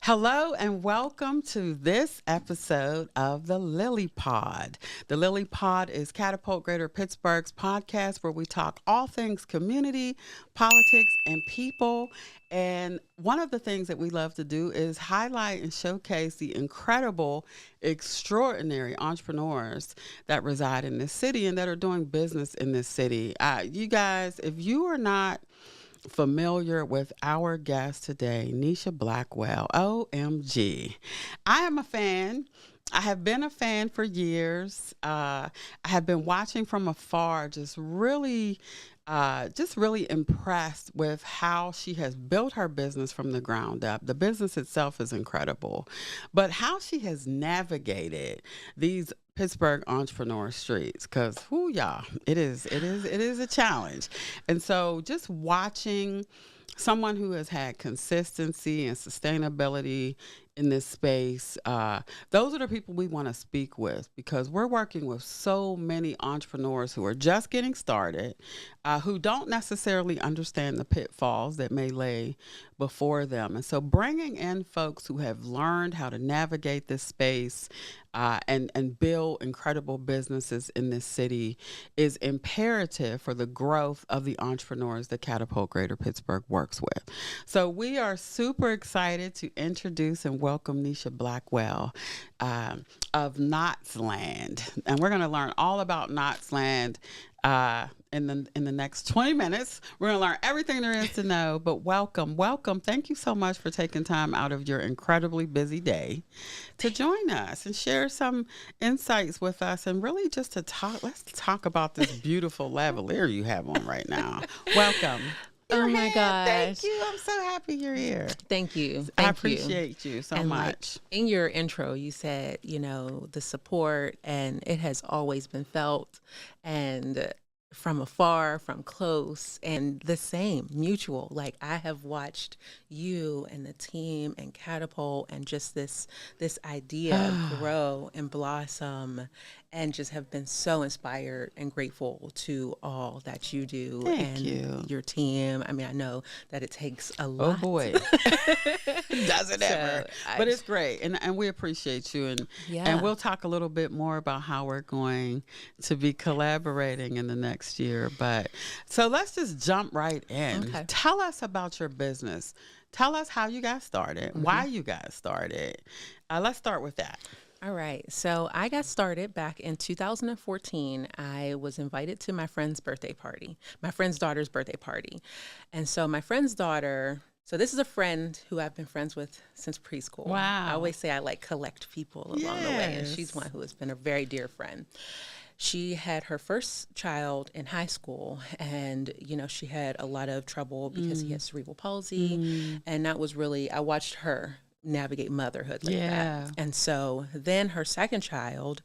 Hello and welcome to this episode of the Lily Pod. The Lily Pod is Catapult Greater Pittsburgh's podcast where we talk all things community, politics, and people. And one of the things that we love to do is highlight and showcase the incredible, extraordinary entrepreneurs that reside in this city and that are doing business in this city. You guys, if you are not familiar with our guest today, Nisha Blackwell. OMG. I am a fan. I have been a fan for years. I have been watching from afar, just really impressed with how she has built her business from the ground up. The business itself is incredible, but how she has navigated these Pittsburgh entrepreneur streets, because y'all, it is a challenge. And so just watching someone who has had consistency and sustainability in this space, those are the people we want to speak with, because we're working with so many entrepreneurs who are just getting started, who don't necessarily understand the pitfalls that may lay before them. And so bringing in folks who have learned how to navigate this space and build incredible businesses in this city is imperative for the growth of the entrepreneurs that Catapult Greater Pittsburgh works with. So we are super excited to introduce and welcome Nisha Blackwell of Knotzland. And we're going to learn all about Knotzland in the next 20 minutes. We're going to learn everything there is to know, but welcome. Thank you so much for taking time out of your incredibly busy day to join us and share some insights with us, and really just to let's talk about this beautiful lavalier you have on right now. Welcome. Oh my gosh. Thank you. I'm so happy you're here. Thank you. I appreciate you so much. In your intro, you said, the support, and it has always been felt, and from afar, from close, and the same, mutual. Like, I have watched you and the team and Catapult and just this idea grow and blossom, and just have been so inspired and grateful to all that you do. Thank you. Your team. I mean, I know that it takes a lot. Oh boy. Does it ever. But it's great. And we appreciate you. And we'll talk a little bit more about how we're going to be collaborating in the next year. But so let's just jump right in. Okay. Tell us about your business. Tell us how you got started, why you got started. Let's start with that. All right. So I got started back in 2014. I was invited to my friend's birthday party, my friend's daughter's birthday party. And so my friend's daughter, so this is a friend who I've been friends with since preschool. Wow. I always say I collect people along the way, and she's one who has been a very dear friend. She had her first child in high school, and, she had a lot of trouble because he has cerebral palsy. And that was really, I watched her navigate motherhood like that. And so then her second child,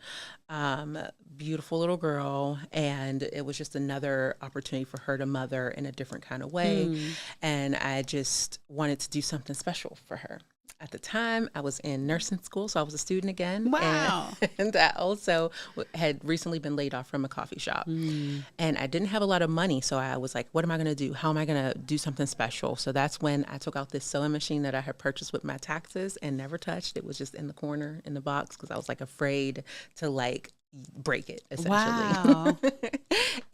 beautiful little girl, and it was just another opportunity for her to mother in a different kind of way. And I just wanted to do something special for her. At the time, I was in nursing school, so I was a student again. Wow. And I also had recently been laid off from a coffee shop. And I didn't have a lot of money, so I was like, what am I going to do? How am I going to do something special? So that's when I took out this sewing machine that I had purchased with my taxes and never touched. It was just in the corner in the box because I was afraid to break it, essentially. Wow.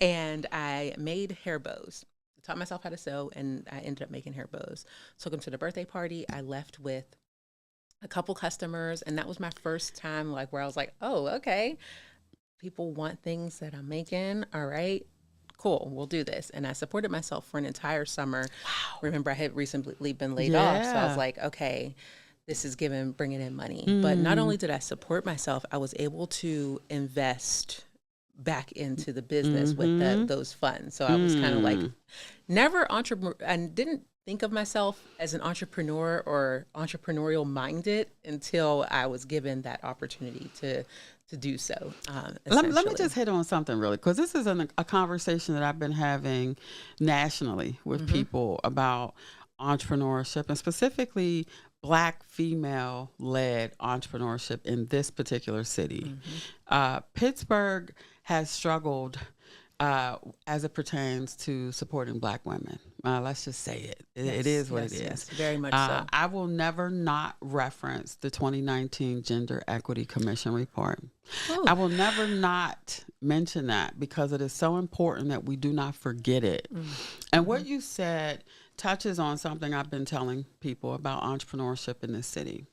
And I made hair bows. Taught myself how to sew, and I ended up making hair bows. Took them to the birthday party. I left with a couple customers, and that was my first time where I was like, oh, okay, people want things that I'm making. All right, cool, we'll do this. And I supported myself for an entire summer. Wow. Remember, I had recently been laid off, so I was like, okay, this is bringing in money. But not only did I support myself, I was able to invest back into the business with those funds. So I was kind of never entrepreneur. I didn't think of myself as an entrepreneur or entrepreneurial minded until I was given that opportunity to do so. Let me just hit on something really, because this is a conversation that I've been having nationally with people about entrepreneurship, and specifically Black female-led entrepreneurship in this particular city. Pittsburgh has struggled as it pertains to supporting Black women. Let's just say it. It Yes, is what yes, it is. yes, very much so. I will never not reference the 2019 Gender Equity Commission report. Ooh. I will never not mention that because it is so important that we do not forget it. And what you said touches on something I've been telling people about entrepreneurship in this city.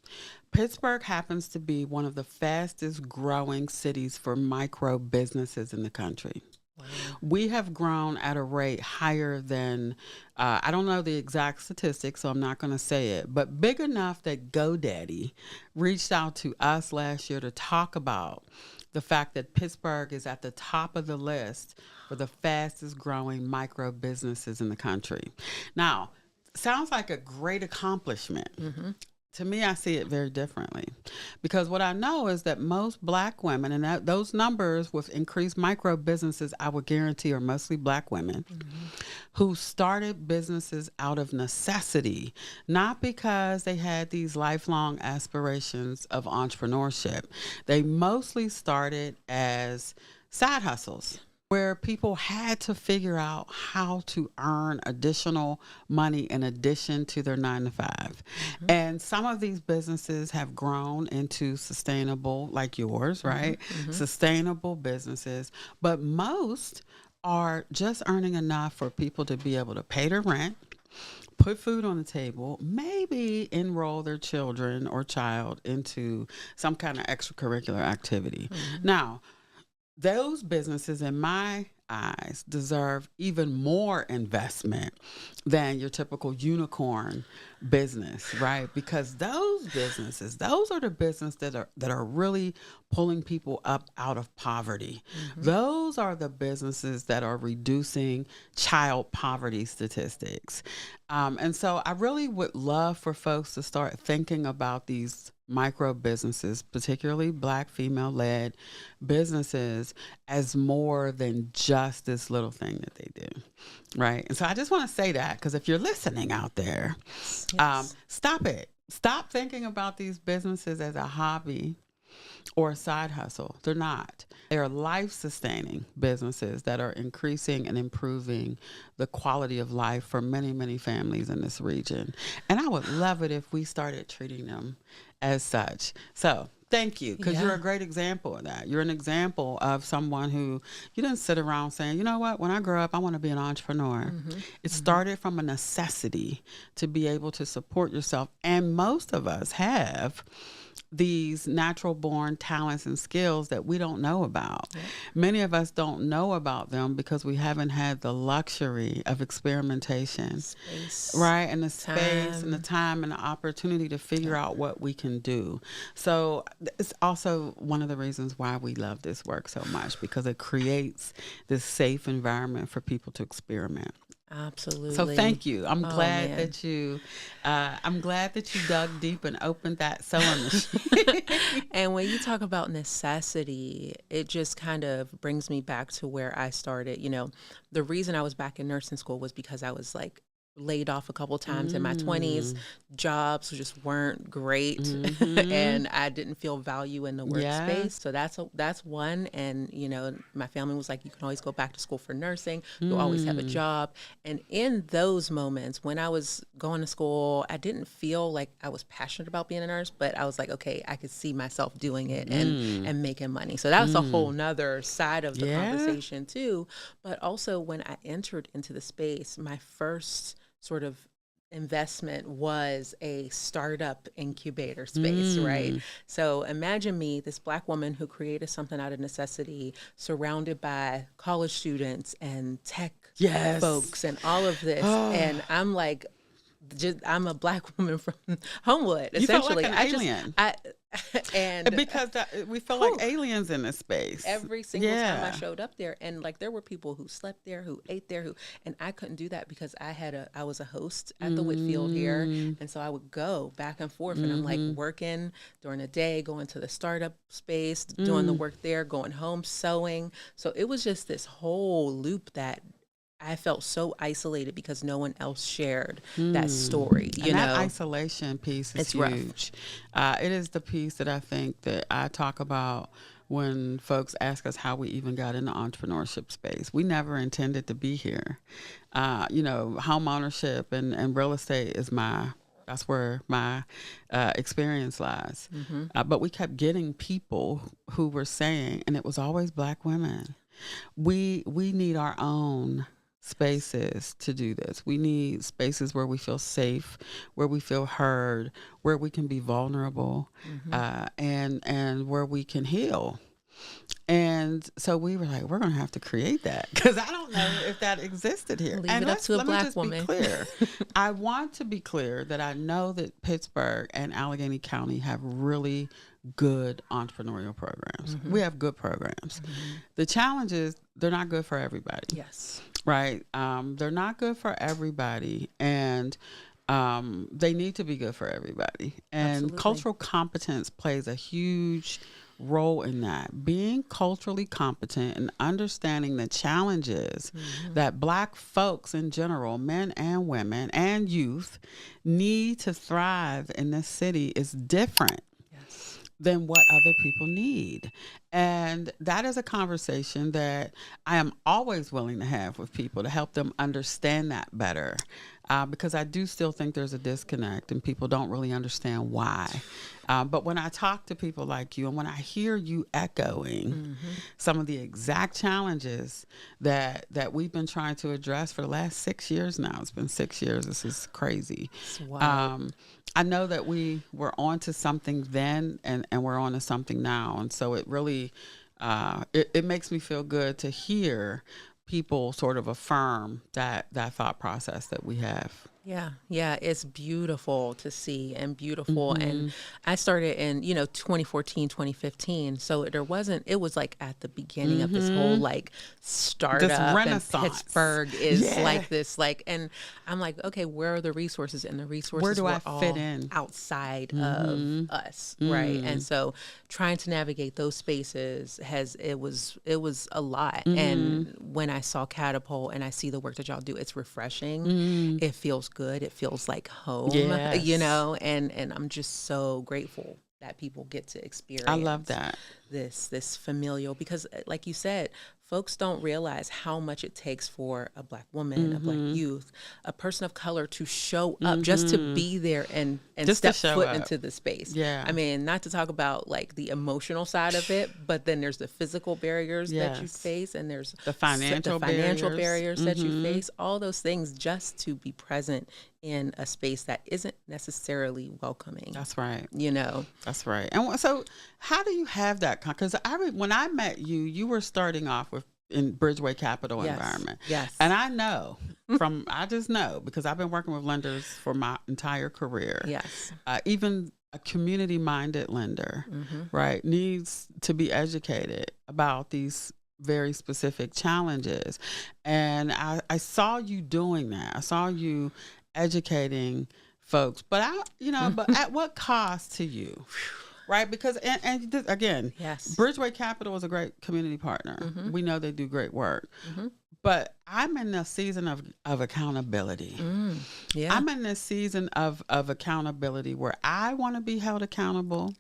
Pittsburgh happens to be one of the fastest growing cities for micro businesses in the country. Wow. We have grown at a rate higher than, I don't know the exact statistics, so I'm not going to say it, but big enough that GoDaddy reached out to us last year to talk about the fact that Pittsburgh is at the top of the list for the fastest growing micro businesses in the country. Now, sounds like a great accomplishment. To me, I see it very differently because what I know is that most Black women, and those numbers with increased micro businesses, I would guarantee are mostly Black women who started businesses out of necessity, not because they had these lifelong aspirations of entrepreneurship. They mostly started as side hustles, where people had to figure out how to earn additional money in addition to their 9-to-5. And some of these businesses have grown into sustainable, like yours, right? Sustainable businesses. But most are just earning enough for people to be able to pay their rent, put food on the table, maybe enroll their children or child into some kind of extracurricular activity. Now, those businesses, in my eyes, deserve even more investment than your typical unicorn business, right? Because those businesses, those are the businesses that are really pulling people up out of poverty. Those are the businesses that are reducing child poverty statistics. And so I really would love for folks to start thinking about these micro businesses, particularly Black female-led businesses, as more than just this little thing that they do, right? And so I just want to say that because if you're listening out there, stop it. Stop thinking about these businesses as a hobby or a side hustle. They're not. They are life-sustaining businesses that are increasing and improving the quality of life for many, many families in this region. And I would love it if we started treating them as such. So thank you, because you're a great example of that. You're an example of someone who you didn't sit around saying, you know what, when I grow up, I want to be an entrepreneur. It started from a necessity to be able to support yourself. And most of us have these natural born talents and skills that we don't know about. Many of us don't know about them because we haven't had the luxury of experimentation, right? And the space and the time and the opportunity to figure out what we can do. So it's also one of the reasons why we love this work so much, because it creates this safe environment for people to experiment. Absolutely. So thank you. I'm glad that you dug deep and opened that sewing machine. And when you talk about necessity, it just kind of brings me back to where I started. You know, the reason I was back in nursing school was because I was like laid off a couple times in my 20s. Jobs just weren't great, and I didn't feel value in the workspace. So that's one. And you know, my family was like, you can always go back to school for nursing. You'll always have a job. And in those moments when I was going to school, I didn't feel like I was passionate about being a nurse, but I was like, okay, I could see myself doing it and making money. So that was a whole nother side of the conversation too. But also when I entered into the space, my first sort of investment was a startup incubator space, right? So imagine me, this Black woman who created something out of necessity, surrounded by college students and tech folks and all of this. And I'm like, I'm a Black woman from Homewood, essentially. You felt like an alien. And because we felt like aliens in this space. Every single time I showed up there, and like there were people who slept there, who ate there, and I couldn't do that because I was a host at the Whitfield here, and so I would go back and forth, and I'm like working during the day, going to the startup space, doing the work there, going home, sewing. So it was just this whole loop that I felt so isolated because no one else shared that story. You know, that isolation piece is huge. It is the piece that I think that I talk about when folks ask us how we even got into entrepreneurship space. We never intended to be here. Home ownership and real estate is that's where my experience lies. But we kept getting people who were saying, and it was always Black women, we need our own spaces to do this. We need spaces where we feel safe, where we feel heard, where we can be vulnerable, and where we can heal. And so we were like, we're going to have to create that, because I don't know if that existed here. Leave it up to a Black woman. Be clear. I want to be clear that I know that Pittsburgh and Allegheny County have really good entrepreneurial programs. We have good programs. The challenge is they're not good for everybody. Yes. Right. They're not good for everybody. And they need to be good for everybody. And Absolutely. Cultural competence plays a huge role in that. Being culturally competent and understanding the challenges that Black folks in general, men and women and youth, need to thrive in this city is different than what other people need. And that is a conversation that I am always willing to have with people to help them understand that better. Because I do still think there's a disconnect and people don't really understand why. But when I talk to people like you and when I hear you echoing some of the exact challenges that we've been trying to address for the last 6 years now, it's been 6 years, this is crazy. I know that we were on to something then and we're on to something now. And so it really, it makes me feel good to hear people sort of affirm that thought process that we have. Yeah, it's beautiful to see and beautiful. And I started in, 2014, 2015. So it was like at the beginning of this whole like startup, this renaissance. And Pittsburgh is like this, like, and I'm like, okay, where are the resources? And the resources where do were I all fit in outside of us, right? And so trying to navigate those spaces it was a lot. And when I saw Catapult and I see the work that y'all do, it's refreshing. It feels good. It feels like home, and I'm just so grateful that people get to experience. I love that. This familial, because like you said, folks don't realize how much it takes for a Black woman, a Black youth, a person of color to show up, just to be there and just step foot into the space. Yeah. I mean, not to talk about like the emotional side of it, but then there's the physical barriers that you face, and there's the financial barriers that you face, all those things just to be present in a space that isn't necessarily welcoming. That's right. That's right. And so how do you have that? Because when I met you, you were starting off in Bridgeway Capital environment. Yes. And I know I just know because I've been working with lenders for my entire career. Yes. Even a community-minded lender, right, needs to be educated about these very specific challenges. And I saw you doing that. I saw you educating folks, but but at what cost to you? Right, because and again, Bridgeway Capital is a great community partner. We know they do great work, but I'm in a season of accountability. I'm in this season of accountability where I want to be held accountable.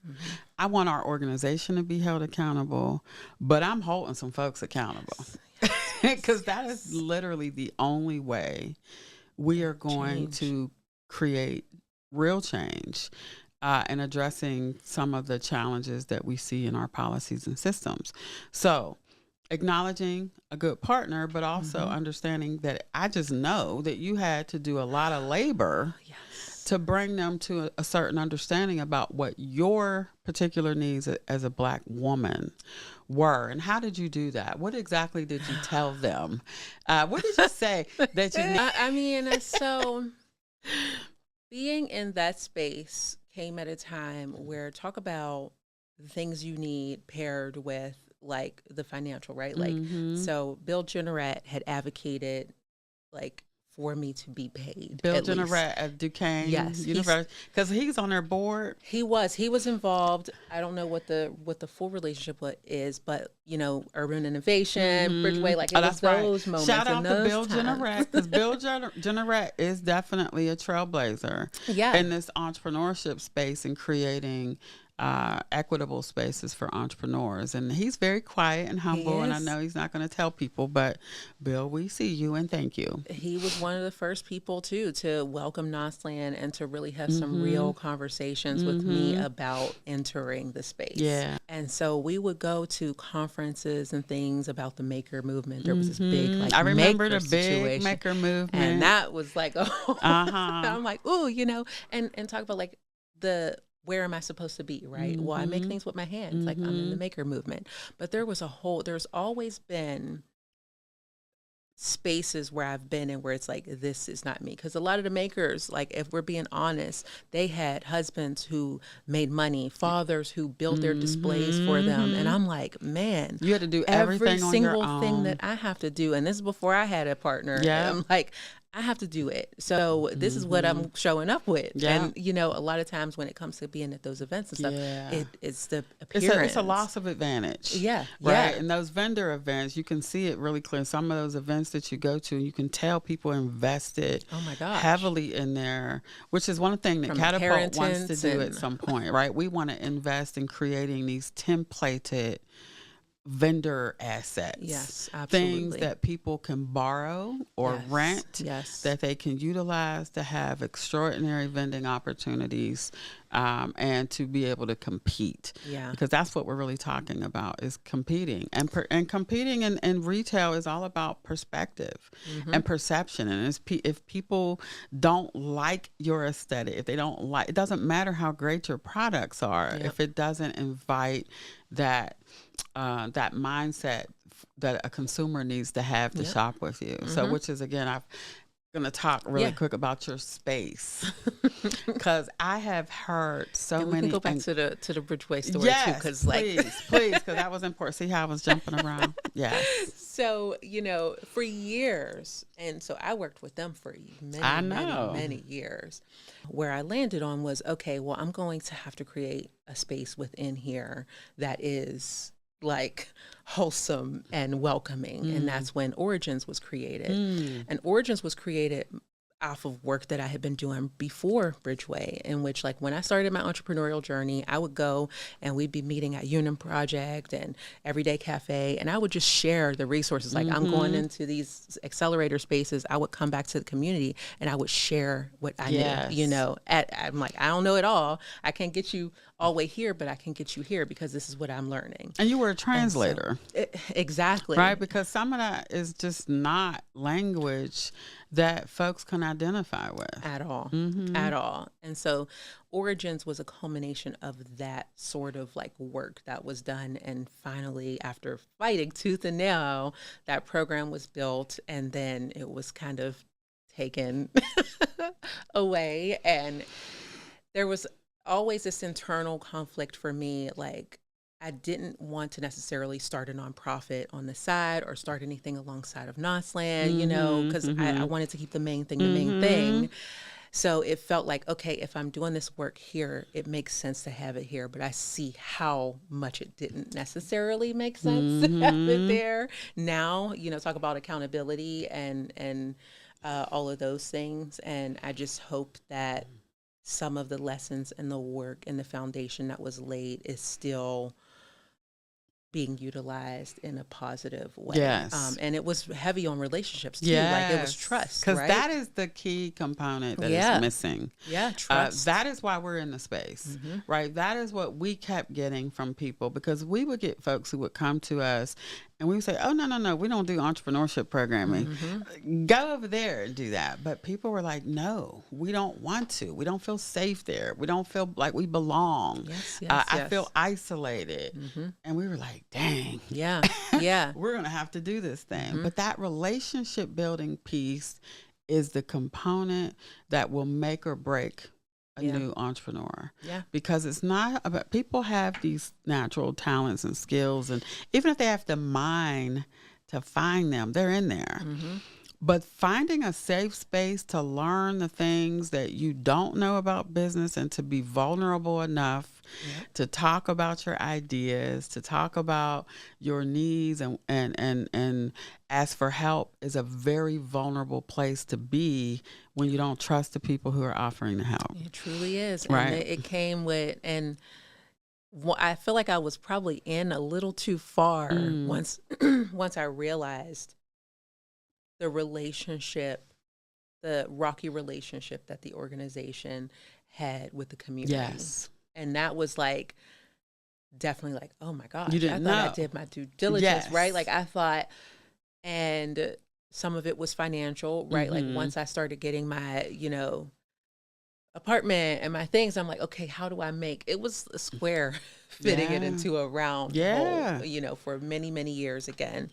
I want our organization to be held accountable, but I'm holding some folks accountable because that is literally the only way we are going to create real change. And addressing some of the challenges that we see in our policies and systems. So acknowledging a good partner, but also understanding that I just know that you had to do a lot of labor to bring them to a certain understanding about what your particular needs as a Black woman were. And how did you do that? What exactly did you tell them? What did you say that you need? I mean, so being in that space came at a time where talk about the things you need paired with like the financial, right? Like, so Bill Generette had advocated like for me to be paid. Bill Generette at Duquesne University, because he's on their board. He was involved. I don't know what the full relationship is, but urban innovation, Bridgeway, like it was those moments. Shout out to Bill times. Generette, because Bill Generette is definitely a trailblazer in this entrepreneurship space and creating equitable spaces for entrepreneurs. And he's very quiet and humble, and I know he's not going to tell people, but Bill, we see you and thank you. He was one of the first people too to welcome Knotzland and to really have some real conversations with me about entering the space. Yeah. And so we would go to conferences and things about the maker movement. There was this big, like, I remember maker the big situation. maker movement. And that was like, I'm like, ooh, you know, and talk about like where am I supposed to be, right? Well, I make things with my hands, like I'm in the maker movement. But there's always been spaces where I've been in where it's like, this is not me. Because a lot of the makers, like, if we're being honest, they had husbands who made money, fathers who built their displays for them. And I'm like, man, you had to do every everything on your single thing own. that I have to do. And this is before I had a partner. Yeah. I'm like, I have to do it. So this is what I'm showing up with. Yeah. And, you know, a lot of times when it comes to being at those events and stuff, it's the It's appearance. a loss of advantage. Yeah. Right. Yeah. And those vendor events, you can see it really clear. Some of those events that you go to, you can tell people invested heavily in there, which is one thing that Catapult wants to do at some point, right? We want to invest in creating these templated vendor assets. Yes, absolutely. Things that people can borrow or rent, that they can utilize to have extraordinary vending opportunities, and to be able to compete. Yeah, because that's what we're really talking about, is competing. And competing in retail is all about perspective and perception. And if people don't like your aesthetic, if they don't like, it doesn't matter how great your products are, if it doesn't invite that mindset that a consumer needs to have to shop with you. So, which is, again, I'm going to talk really quick about your space, because I have heard so many. We can go back to the Bridgeway story too, because please, because that was important. See how I was jumping around? Yes. So, you know, for years, and so I worked with them for many years. Where I landed on was, okay, well, I'm going to have to create a space within here that is like wholesome and welcoming. And that's when Origins was created. And Origins was created off of work that I had been doing before Bridgeway, in which, like, when I started my entrepreneurial journey, I would go and we'd be meeting at Union Project and Everyday Cafe, and I would just share the resources. Like, I'm going into these accelerator spaces. I would come back to the community and I would share what I knew, you know. I'm like, I don't know it all. I can't get you all the way here, but I can get you here because this is what I'm learning. And you were a translator. Exactly. Right? Because some of that is just not language that folks can identify with. At all. At all. And so Origins was a culmination of that sort of like work that was done. And finally, after fighting tooth and nail, that program was built, and then it was kind of taken away. And there was always this internal conflict for me. Like, I didn't want to necessarily start a nonprofit on the side or start anything alongside of Knotzland, you know, because I wanted to keep the main thing. So it felt like, okay, if I'm doing this work here, it makes sense to have it here. But I see how much it didn't necessarily make sense to have it there. Now, you know, talk about accountability and all of those things. And I just hope that some of the lessons and the work and the foundation that was laid is still being utilized in a positive way. Yes. And it was heavy on relationships too. Like, it was trust. Because right? that is the key component that is missing. Yeah, trust. That is why we're in the space, right? That is what we kept getting from people, because we would get folks who would come to us and we would say, oh, no, we don't do entrepreneurship programming. Go over there and do that. But people were like, no, we don't want to. We don't feel safe there. We don't feel like we belong. I feel isolated. And we were like, dang. Yeah. We're going to have to do this thing. But that relationship building piece is the component that will make or break a new entrepreneur. Because it's not about, people have these natural talents and skills, and even if they have the mind to find them, they're in there. But finding a safe space to learn the things that you don't know about business and to be vulnerable enough to talk about your ideas, to talk about your needs and ask for help is a very vulnerable place to be when you don't trust the people who are offering the help. It truly is. Right. And it came with, and I feel like I was probably in a little too far once once I realized the relationship, the rocky relationship that the organization had with the community. Yes. And that was like definitely like, oh my gosh, You didn't I thought know. I did my due diligence, Yes. right? Like I thought, and some of it was financial, right? Like once I started getting my, apartment and my things, I'm like, okay, how do I make it? Was a square fitting it into a round hole, for many, many years again.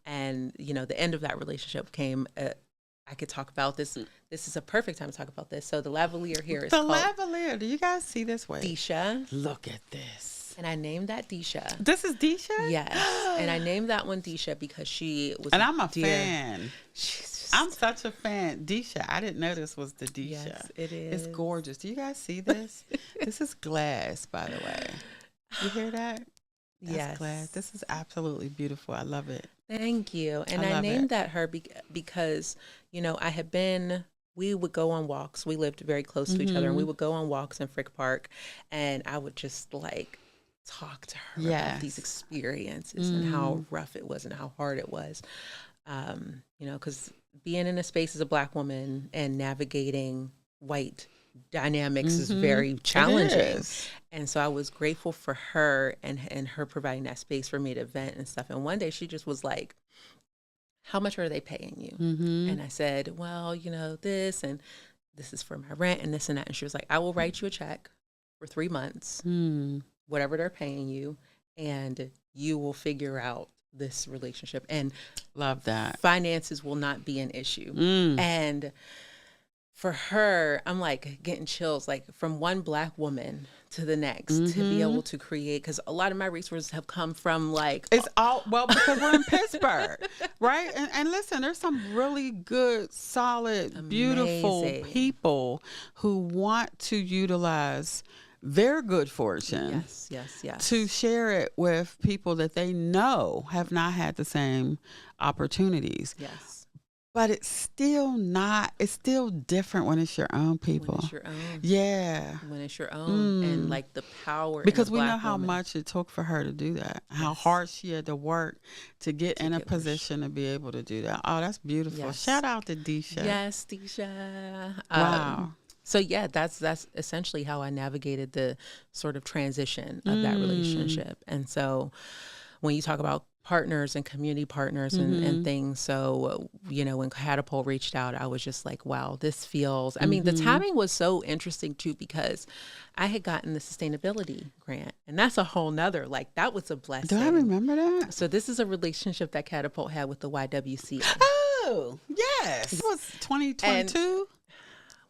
And, the end of that relationship came, I could talk about this. This is a perfect time to talk about this. So the lavalier here is the called lavalier. Do you guys see this way? Disha. Look at this. And I named that Disha. This is Disha? Yes. And I named that one Disha because she was I'm a fan. She's I'm such a fan. Disha. I didn't know this was the Disha. Yes, it is. It's gorgeous. Do you guys see this? This is glass, by the way. You hear that? That's yes. glass. This is absolutely beautiful. I love it. Thank you. And I named that her because, we would go on walks. We lived very close to each other, and we would go on walks in Frick Park, and I would just talk to her about these experiences and how rough it was and how hard it was. Because being in a space as a Black woman and navigating white dynamics is very challenging. And so I was grateful for her and her providing that space for me to vent and stuff. And one day she just was like, how much are they paying you? And I said, well, this, and this is for my rent and this and that. And she was like, I will write you a check for 3 months, whatever they're paying you, and you will figure out this relationship. And love that. Finances will not be an issue. And for her, I'm like getting chills, like from one Black woman to the next to be able to create, because a lot of my resources have come from it's all, because we're in Pittsburgh, right? And listen, there's some really good, solid, beautiful people who want to utilize their good fortune yes to share it with people that they know have not had the same opportunities. Yes. But it's still different when it's your own people. When it's your own. Yeah. When it's your own. And the power. Because we Black know how woman. much it took for her to do that. How hard she had to work to get in a position to be able to do that. Oh, that's beautiful. Yes. Shout out to Disha. Yes, Disha. Wow. So yeah, that's essentially how I navigated the sort of transition of that relationship. And so when you talk about partners and community partners and things. So, when Catapult reached out, I was just like, wow, this feels, I mean, the timing was so interesting too, because I had gotten the sustainability grant, and that's a whole nother, that was a blessing. Do I remember that? So this is a relationship that Catapult had with the YWCA. Oh, yes. It was 2022.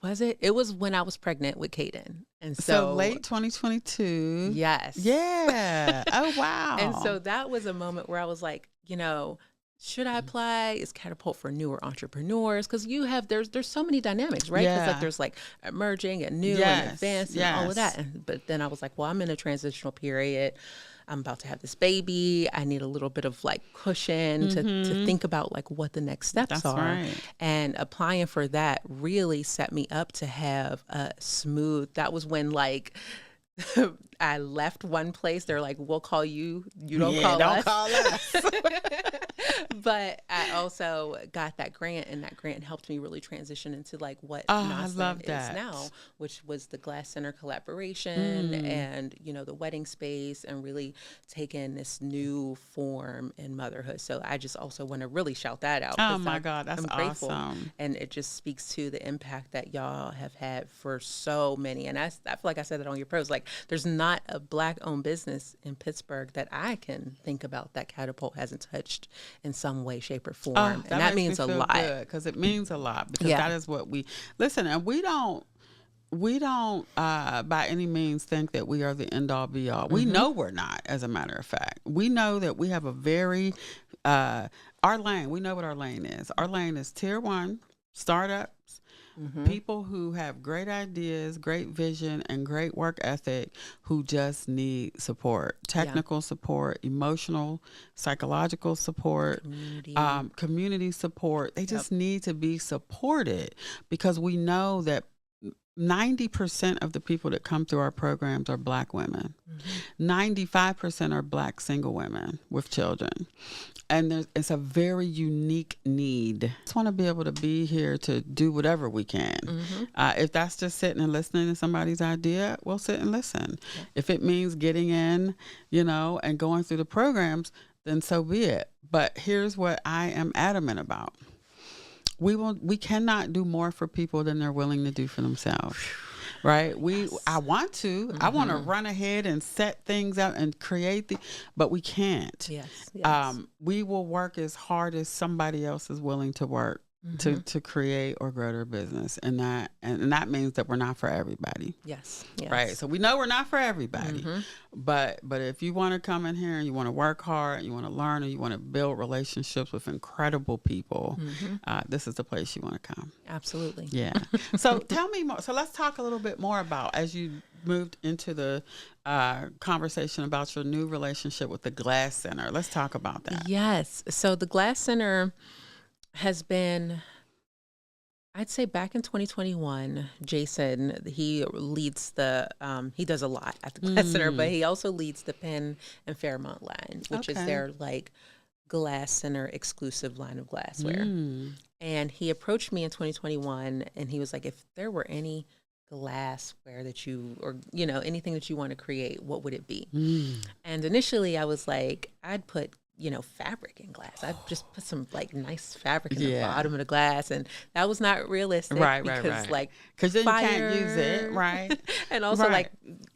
Was it? It was when I was pregnant with Caden. And so late 2022. Yes. Yeah. Oh, wow. And so that was a moment where I was like, should I apply? Is Catapult for newer entrepreneurs? Because there's so many dynamics, right? Because there's emerging and new and advanced and all of that. But then I was like, well, I'm in a transitional period. I'm about to have this baby. I need a little bit of cushion to think about what the next steps are. Right. And applying for that really set me up to have a smooth, that was when I left one place. They're like, we'll call you. You don't call us. Don't call us. But I also got that grant, and that grant helped me really transition into what Knotzland is now, which was the Glass Center collaboration and, the wedding space, and really taking this new form in motherhood. So I just also want to really shout that out. Oh my God, that's I'm grateful. Awesome. And it just speaks to the impact that y'all have had for so many. And I feel like I said that on your pros, there's not a Black owned business in Pittsburgh that I can think about that Catapult hasn't touched in some way, shape, or form. And that means a lot. Because it means a lot, because that is what we listen. And we don't by any means think that we are the end all be all. We know we're not, as a matter of fact. We know that we have a very our lane. We know what our lane is. Our lane is tier 1 startups. People who have great ideas, great vision, and great work ethic, who just need support, technical support, emotional, psychological support, community support. They just need to be supported, because we know that 90% of the people that come through our programs are Black women. 95% are Black single women with children. And it's a very unique need. I just want to be able to be here to do whatever we can. If that's just sitting and listening to somebody's idea, we'll sit and listen. Yeah. If it means getting in, and going through the programs, then so be it. But here's what I am adamant about. We cannot do more for people than they're willing to do for themselves. Right? I want to. I want to run ahead and set things out and create but we can't. Yes. We will work as hard as somebody else is willing to work to create or grow their business. And that means that we're not for everybody. Yes. Right. So we know we're not for everybody. But if you want to come in here and you want to work hard, you want to learn, and you want to build relationships with incredible people, this is the place you want to come. Absolutely. Yeah. So tell me more. So let's talk a little bit more about, as you moved into the conversation about your new relationship with the Glass Center. Let's talk about that. Yes. So the Glass Center has been, I'd say back in 2021, Jason, he leads he does a lot at the Glass Center, but he also leads the Penn and Fairmont line, which is their Glass Center exclusive line of glassware. And he approached me in 2021 and he was like, if there were any glassware that anything that you want to create, what would it be? And initially I was like, I'd put fabric in glass. I just put some nice fabric in the bottom of the glass, and that was not realistic. Right. Because then you can't use it, right? And also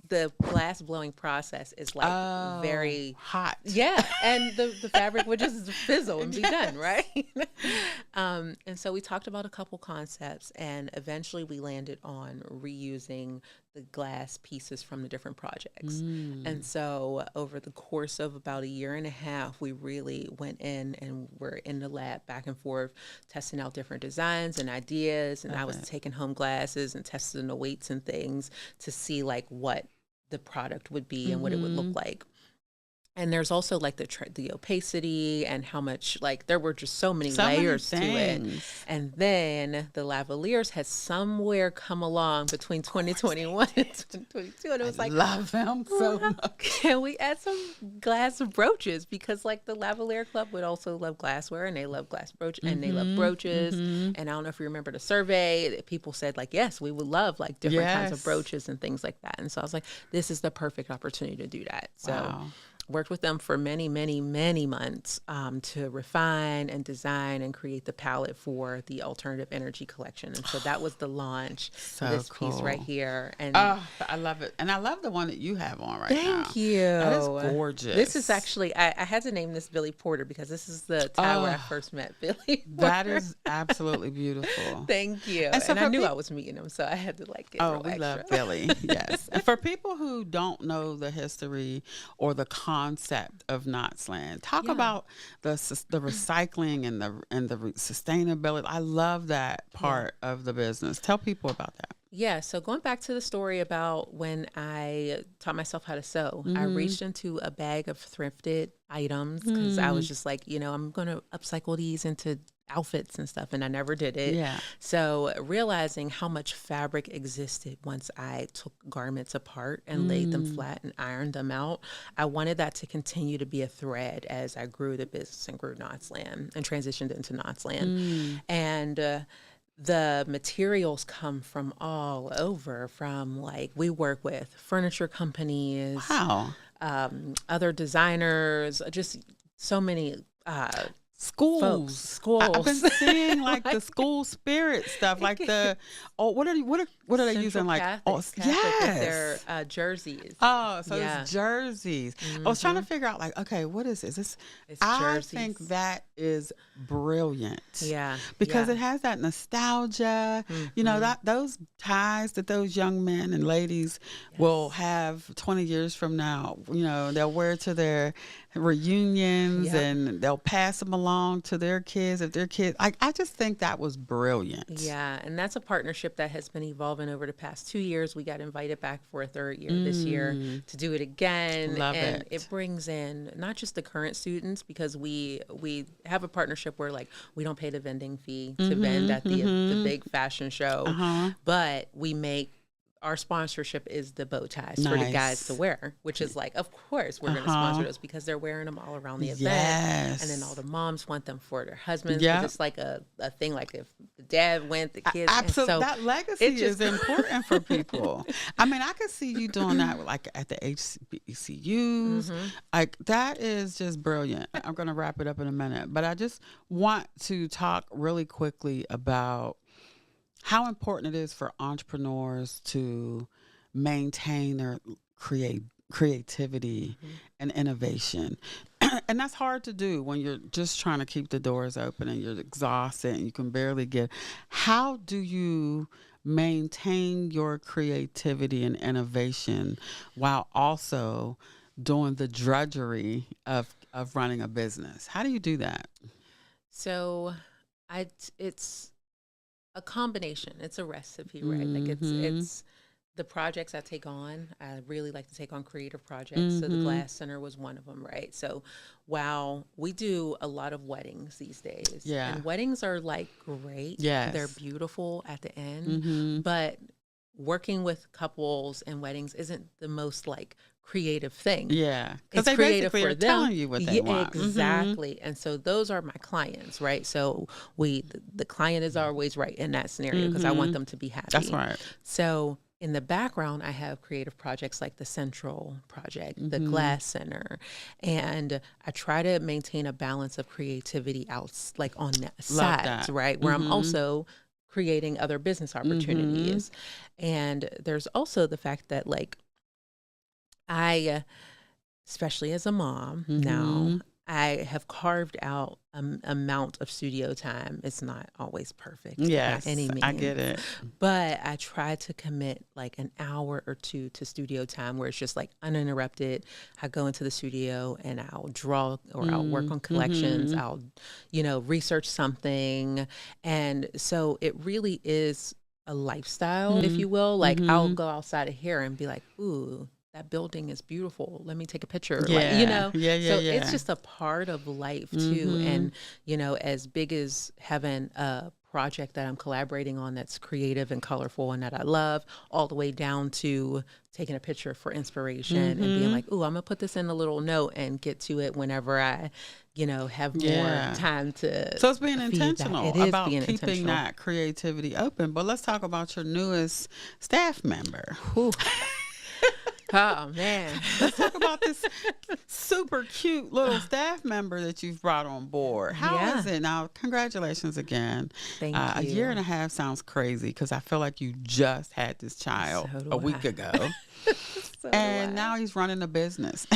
the glass blowing process is very hot. Yeah, and the fabric would just fizzle and be done, right? And so we talked about a couple concepts, and eventually we landed on reusing the glass pieces from the different projects. And so over the course of about a year and a half, we really went in and were in the lab back and forth, testing out different designs and ideas. And I was taking home glasses and testing the weights and things to see what the product would be and what it would look like. And there's also the opacity and how much there were just so many layers to it. And then the lavaliers had somewhere come along between 2021 and 2022, and it was I love them so much. Can we add some glass brooches? Because the Lavalier Club would also love glassware, and they love glass brooch, and they love brooches. And I don't know if you remember the survey. People said yes, we would love different kinds of brooches and things like that. And so I was like, this is the perfect opportunity to do that. So. Worked with them for many, many, many months to refine and design and create the palette for the alternative energy collection. And so that was the launch of this piece right here. And I love it. And I love the one that you have on right now. Thank you. That is gorgeous. This is actually, I had to name this Billy Porter because this is the time where I first met Billy Porter. That is absolutely beautiful. Thank you. And I knew I was meeting him, so I had to get real we extra. love Billy, yes. And for people who don't know the history or the concept of Knotzland, talk about the recycling and the sustainability. I love that part of the business. Tell people about that. Yeah, so going back to the story about when I taught myself how to sew, I reached into a bag of thrifted items because I was just I'm going to upcycle these into outfits and stuff, and I never did it. Yeah. So realizing how much fabric existed once I took garments apart and laid them flat and ironed them out, I wanted that to continue to be a thread as I grew the business and grew Knotzland and transitioned into Knotzland. And the materials come from all over, from we work with furniture companies, other designers, just so many schools. I've been seeing the school spirit stuff, what are they using? Catholic yes, their jerseys. It's jerseys. I was trying to figure out okay, what is this? I think that is brilliant. Yeah, because it has that nostalgia. That those ties that those young men and ladies will have 20 years from now. They'll wear to their reunions and they'll pass them along to their kids if their kids. I just think that was brilliant. Yeah, and that's a partnership that has been evolving over the past 2 years. We got invited back for a third year this year to do it again. Love and it. It brings in not just the current students, because we have a partnership where we don't pay the vending fee to vend at the big fashion show, but we make our sponsorship is the bow ties for the guys to wear, which is like, of course, we're going to sponsor those because they're wearing them all around the event. And then all the moms want them for their husbands. Yeah. It's like a thing, like if the dad went, the kids. Absolutely. So that legacy is important for people. I mean, I could see you doing that like at the HBCUs. Like that is just brilliant. I'm going to wrap it up in a minute, but I just want to talk really quickly about how important it is for entrepreneurs to maintain their creativity and innovation. And that's hard to do when you're just trying to keep the doors open and you're exhausted and you can barely get. How do you maintain your creativity and innovation while also doing the drudgery of running a business? How do you do that? So it's a combination. It's a recipe, right? Like it's the projects I take on. I really like to take on creative projects. So the Glass Center was one of them, right? So while we do a lot of weddings these days, and weddings are like great. Yes. They're beautiful at the end, but working with couples and weddings isn't the most like creative thing. Yeah. Because they creative basically for them. Telling you what they want. Exactly. And so those are my clients, right? So the client is always right in that scenario because I want them to be happy. That's right. So in the background, I have creative projects like the Central Project, the Glass Center, and I try to maintain a balance of creativity out like on that side, right? Where I'm also creating other business opportunities. And there's also the fact that like I, especially as a mom now, I have carved out an amount of studio time. It's not always perfect. Yes, by any means. I get it. But I try to commit like an hour or two to studio time where it's just like uninterrupted. I go into the studio and I'll draw or I'll work on collections. I'll, research something. And so it really is a lifestyle, if you will. Like I'll go outside of here and be like, ooh, that building is beautiful. Let me take a picture. Yeah. So it's just a part of life too. And, as big as having a project that I'm collaborating on that's creative and colorful and that I love, all the way down to taking a picture for inspiration and being like, ooh, I'm gonna put this in a little note and get to it whenever I, have more time to. So it's being intentional about keeping that creativity open. But let's talk about your newest staff member. Oh, man. Let's talk about this super cute little staff member that you've brought on board. How is it? Now, congratulations again. Thank you. A year and a half sounds crazy because I feel like you just had this child a week ago. And now he's running a business.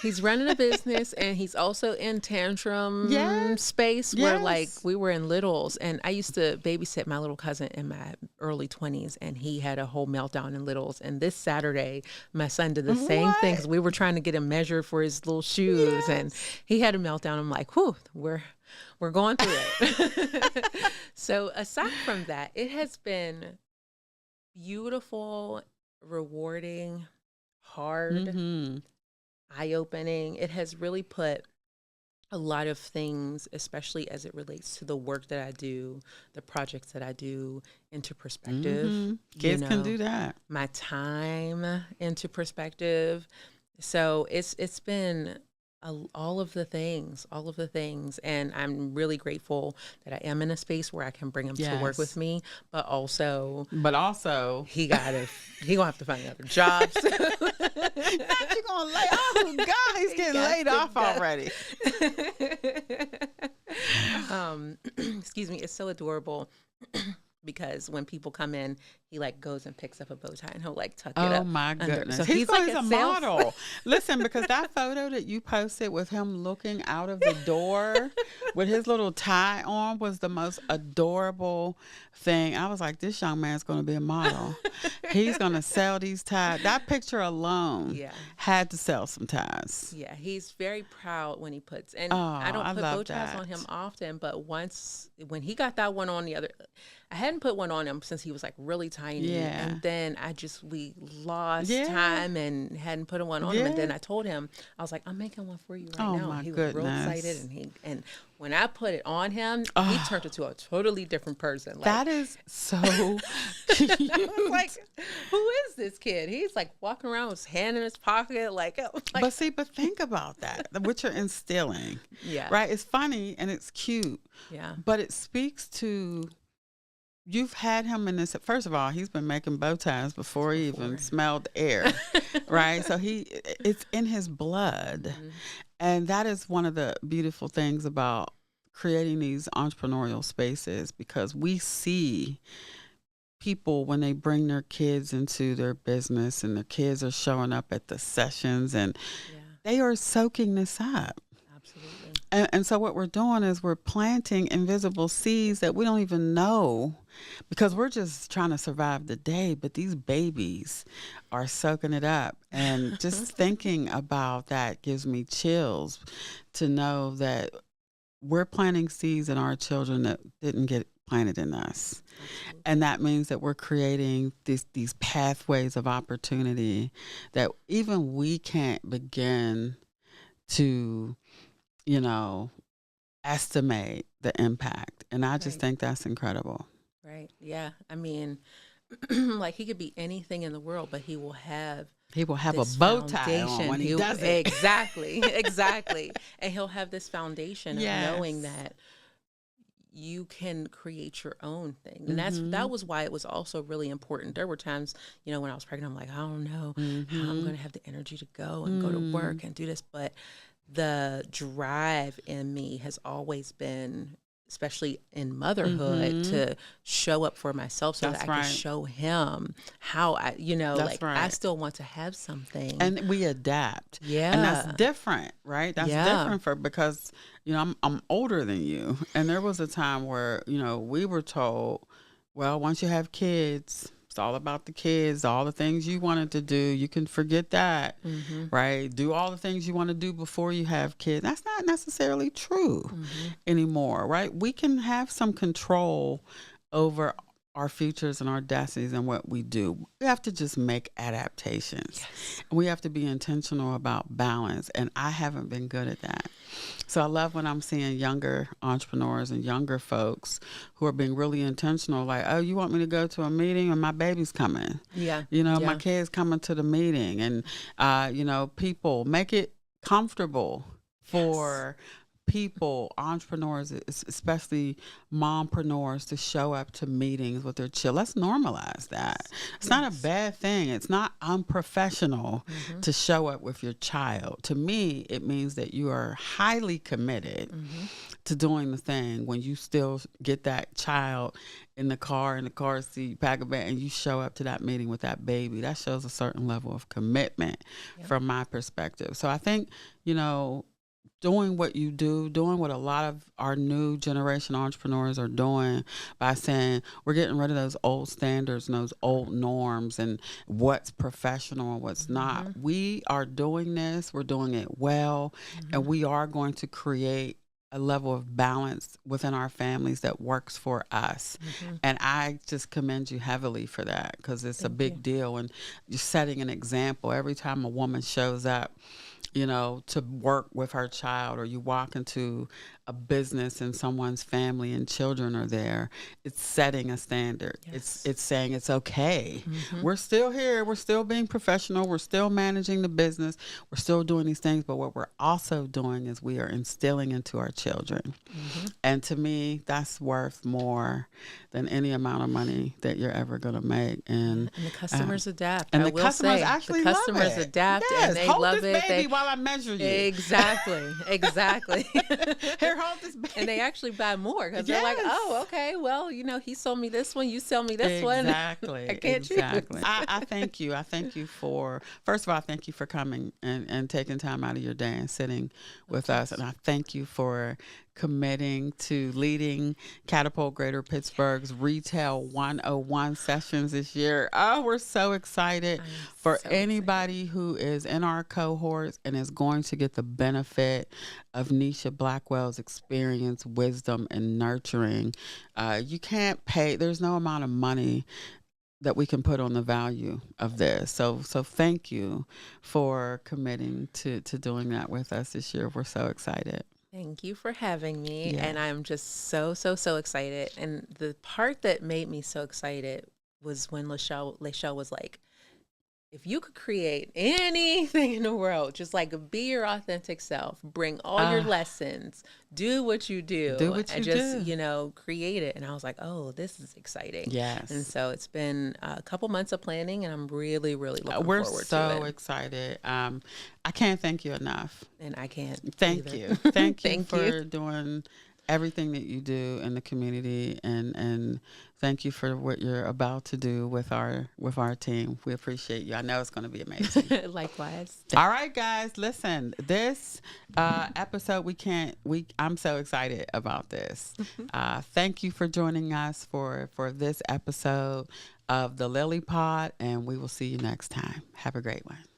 He's running a business, and he's also in tantrum space where, like, we were in littles, and I used to babysit my little cousin in my early 20s, and he had a whole meltdown in littles. And this Saturday, my son did the same thing because we were trying to get him measured for his little shoes, and he had a meltdown. I'm like, whew, we're going through it. So aside from that, it has been beautiful, rewarding, hard, eye-opening. It has really put a lot of things, especially as it relates to the work that I do, the projects that I do, into perspective. Kids can do that. My time into perspective. So it's been all of the things. And I'm really grateful that I am in a space where I can bring him to work with me, but also he gonna have to find another job. Not you gonna lay off. Oh God, he's getting laid off already. Excuse me. It's so adorable. Because when people come in, he like goes and picks up a bow tie and he'll like tuck it up. Oh my goodness. So he's like a model. Listen, because that photo that you posted with him looking out of the door with his little tie on was the most adorable thing. I was like, this young man's going to be a model. He's going to sell these ties. That picture alone had to sell some ties. Yeah, he's very proud when he puts, and I don't put bow ties on him often, but when he got that one on the other, I hadn't put one on him since he was like really tiny. Yeah. And then we lost Yeah. time and hadn't put one on him. And then I told him, I was like, I'm making one for you right now. My And he goodness. was real excited. And when I put it on him, he turned into a totally different person. Like, that is so cute. I was like, who is this kid? He's like walking around with his hand in his pocket. Like, but think about that, what you're instilling. Yeah. Right? It's funny and it's cute. Yeah. But it speaks to, you've had him in this, first of all, he's been making bow ties before he even smelled the air. Right? So it's in his blood. Mm-hmm. And that is one of the beautiful things about creating these entrepreneurial spaces, because we see people when they bring their kids into their business and their kids are showing up at the sessions and they are soaking this up. Absolutely. And so what we're doing is we're planting invisible seeds that we don't even know, because we're just trying to survive the day. But these babies are soaking it up. And just thinking about that gives me chills to know that we're planting seeds in our children that didn't get planted in us. Absolutely. And that means that we're creating these pathways of opportunity that even we can't begin to, estimate the impact. And I just think that's incredible. Right. Yeah. I mean, like, he could be anything in the world, but he will have a bow tie on when he does it. Exactly. Exactly. And he'll have this foundation of knowing that you can create your own thing. And that was why it was also really important. There were times, when I was pregnant, I'm like, I don't know how I'm going to have the energy to go and go to work and do this. But the drive in me has always been, especially in motherhood, to show up for myself so that I can show him how I, I still want to have something. And we adapt. Yeah. And that's different, right? That's different because, I'm older than you. And there was a time where, we were told, well, once you have kids, it's all about the kids, all the things you wanted to do. You can forget that, right? Do all the things you want to do before you have kids. That's not necessarily true anymore, right? We can have some control over our futures and our destinies and what we do. We have to just make adaptations. Yes. And we have to be intentional about balance. And I haven't been good at that. So I love when I'm seeing younger entrepreneurs and younger folks who are being really intentional, like, oh, you want me to go to a meeting and my baby's coming? Yeah. My kid's coming to the meeting. And, people make it comfortable for people, entrepreneurs, especially mompreneurs, to show up to meetings with their children. Let's normalize that. It's not a bad thing. It's not unprofessional to show up with your child. To me, it means that you are highly committed to doing the thing when you still get that child in the car seat, pack a bag, and you show up to that meeting with that baby. That shows a certain level of commitment from my perspective. So I think, doing what you do, doing what a lot of our new generation entrepreneurs are doing by saying we're getting rid of those old standards and those old norms and what's professional and what's not. We are doing this, we're doing it well, and we are going to create a level of balance within our families that works for us. And I just commend you heavily for that, because it's a big deal. And you're setting an example every time a woman shows up, to work with her child, or you walk into a business and someone's family and children are there. It's setting a standard. Yes. It's saying it's okay. We're still here. We're still being professional. We're still managing the business. We're still doing these things. But what we're also doing is we are instilling into our children. And to me, that's worth more than any amount of money that you're ever going to make. And the customers adapt. And I the will customers say, actually the customers love it. adapt, Yes. and they Hold love this it. baby while I measure you. Exactly. Here, hold this baby. And they actually buy more because they're like, oh, okay, well, he sold me this one, you sell me this one. Exactly. I can't choose. I thank you. I thank you for, first of all, I thank you for coming and taking time out of your day and sitting with us. And I thank you for committing to leading Catapult Greater Pittsburgh's Retail 101 sessions this year. Oh, we're so excited for anybody who is in our cohorts and is going to get the benefit of Nisha Blackwell's experience, wisdom, and nurturing. You can't pay, there's no amount of money that we can put on the value of this. So thank you for committing to doing that with us this year. We're so excited. Thank you for having me. Yeah. And I'm just so excited. And the part that made me so excited was when Lachelle was like, if you could create anything in the world, just like be your authentic self, bring all your lessons, do what you do, and just, create it. And I was like, oh, this is exciting. Yes. And so it's been a couple months of planning, and I'm really, really looking forward to it. We're so excited. I can't thank you enough. And I can't. Thank either. you. Thank you for doing everything that you do in the community, and thank you for what you're about to do with our team. We appreciate you. I know it's going to be amazing. Likewise. All right, guys, listen, this episode, I'm so excited about this. Thank you for joining us for this episode of the Lily Pod, and we will see you next time. Have a great one.